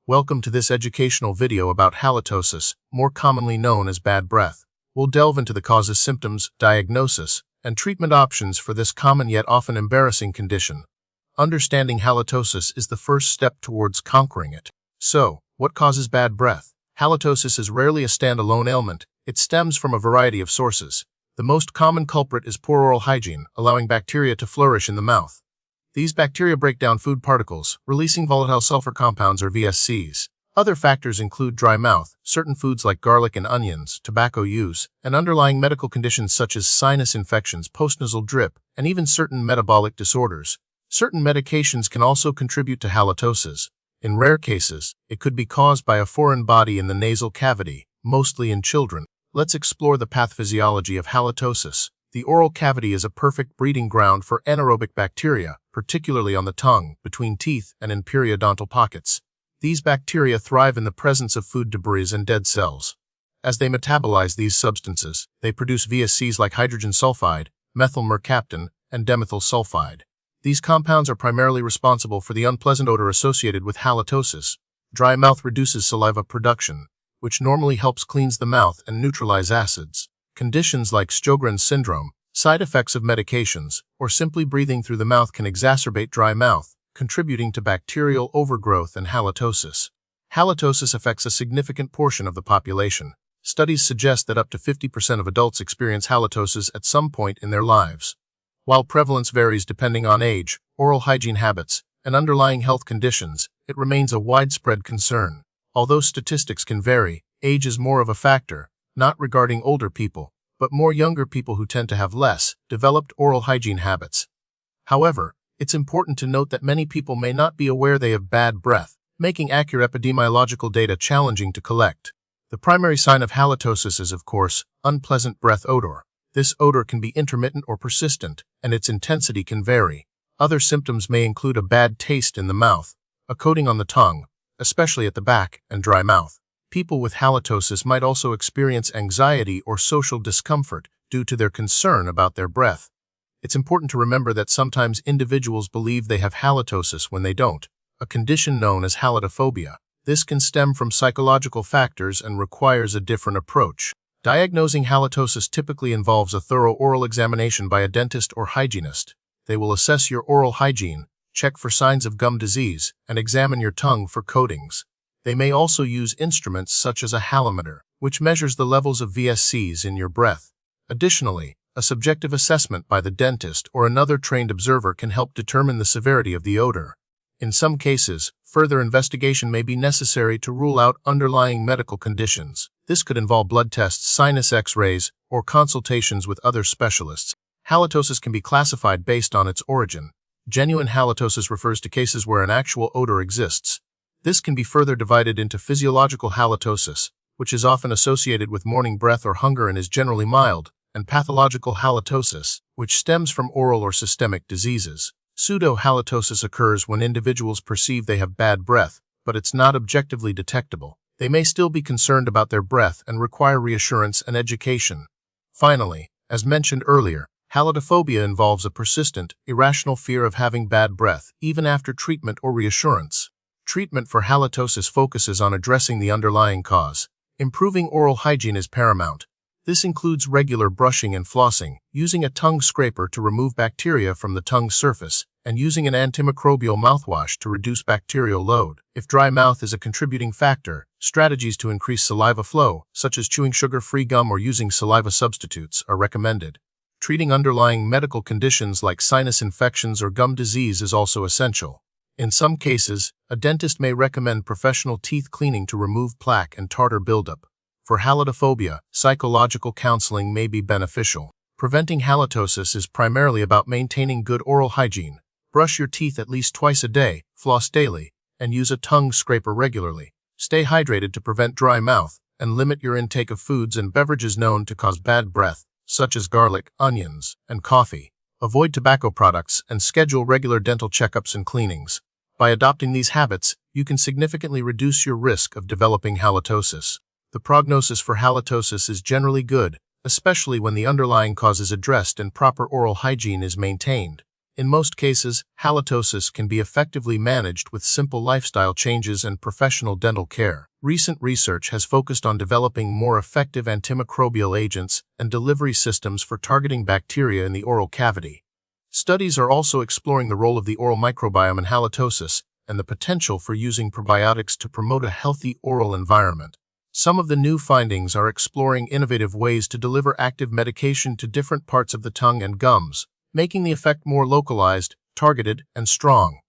Welcome to this educational video about halitosis, more commonly known as bad breath. We'll delve into the causes, symptoms, diagnosis, and treatment options for this common yet often embarrassing condition. Understanding halitosis is the first step towards conquering it. So, what causes bad breath? Halitosis is rarely a standalone ailment. It stems from a variety of sources. The most common culprit is poor oral hygiene, allowing bacteria to flourish in the mouth. These bacteria break down food particles, releasing volatile sulfur compounds or VSCs. Other factors include dry mouth, certain foods like garlic and onions, tobacco use, and underlying medical conditions such as sinus infections, postnasal drip, and even certain metabolic disorders. Certain medications can also contribute to halitosis. In rare cases, it could be caused by a foreign body in the nasal cavity, mostly in children. Let's explore the pathophysiology of halitosis. The oral cavity is a perfect breeding ground for anaerobic bacteria, particularly on the tongue, between teeth, and in periodontal pockets. These bacteria thrive in the presence of food debris and dead cells. As they metabolize these substances, they produce VSCs like hydrogen sulfide, methyl mercaptan, and dimethyl sulfide. These compounds are primarily responsible for the unpleasant odor associated with halitosis. Dry mouth reduces saliva production, which normally helps cleanse the mouth and neutralize acids. Conditions like Sjogren's syndrome, side effects of medications, or simply breathing through the mouth can exacerbate dry mouth, contributing to bacterial overgrowth and halitosis. Halitosis affects a significant portion of the population. Studies suggest that up to 50% of adults experience halitosis at some point in their lives. While prevalence varies depending on age, oral hygiene habits, and underlying health conditions, it remains a widespread concern. Although statistics can vary, age is more of a factor, not regarding older people, but more younger people who tend to have less developed oral hygiene habits. However, it's important to note that many people may not be aware they have bad breath, making accurate epidemiological data challenging to collect. The primary sign of halitosis is, of course, unpleasant breath odor. This odor can be intermittent or persistent, and its intensity can vary. Other symptoms may include a bad taste in the mouth, a coating on the tongue, especially at the back, and dry mouth. People with halitosis might also experience anxiety or social discomfort due to their concern about their breath. It's important to remember that sometimes individuals believe they have halitosis when they don't, a condition known as halitophobia. This can stem from psychological factors and requires a different approach. Diagnosing halitosis typically involves a thorough oral examination by a dentist or hygienist. They will assess your oral hygiene, check for signs of gum disease, and examine your tongue for coatings. They may also use instruments such as a halometer, which measures the levels of VSCs in your breath. Additionally, a subjective assessment by the dentist or another trained observer can help determine the severity of the odor. In some cases, further investigation may be necessary to rule out underlying medical conditions. This could involve blood tests, sinus X-rays, or consultations with other specialists. Halitosis can be classified based on its origin. Genuine halitosis refers to cases where an actual odor exists. This can be further divided into physiological halitosis, which is often associated with morning breath or hunger and is generally mild, and pathological halitosis, which stems from oral or systemic diseases. Pseudo-halitosis occurs when individuals perceive they have bad breath, but it's not objectively detectable. They may still be concerned about their breath and require reassurance and education. Finally, as mentioned earlier, halitophobia involves a persistent, irrational fear of having bad breath, even after treatment or reassurance. Treatment for halitosis focuses on addressing the underlying cause. Improving oral hygiene is paramount. This includes regular brushing and flossing, using a tongue scraper to remove bacteria from the tongue surface, and using an antimicrobial mouthwash to reduce bacterial load. If dry mouth is a contributing factor, strategies to increase saliva flow, such as chewing sugar-free gum or using saliva substitutes, are recommended. Treating underlying medical conditions like sinus infections or gum disease is also essential. In some cases, a dentist may recommend professional teeth cleaning to remove plaque and tartar buildup. For halitophobia, psychological counseling may be beneficial. Preventing halitosis is primarily about maintaining good oral hygiene. Brush your teeth at least twice a day, floss daily, and use a tongue scraper regularly. Stay hydrated to prevent dry mouth, and limit your intake of foods and beverages known to cause bad breath, such as garlic, onions, and coffee. Avoid tobacco products and schedule regular dental checkups and cleanings. By adopting these habits, you can significantly reduce your risk of developing halitosis. The prognosis for halitosis is generally good, especially when the underlying cause is addressed and proper oral hygiene is maintained. In most cases, halitosis can be effectively managed with simple lifestyle changes and professional dental care. Recent research has focused on developing more effective antimicrobial agents and delivery systems for targeting bacteria in the oral cavity. Studies are also exploring the role of the oral microbiome in halitosis and the potential for using probiotics to promote a healthy oral environment. Some of the new findings are exploring innovative ways to deliver active medication to different parts of the tongue and gums, making the effect more localized, targeted, and strong.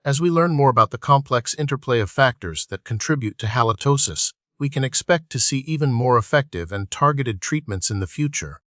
As we learn more about the complex interplay of factors that contribute to halitosis, we can expect to see even more effective and targeted treatments in the future.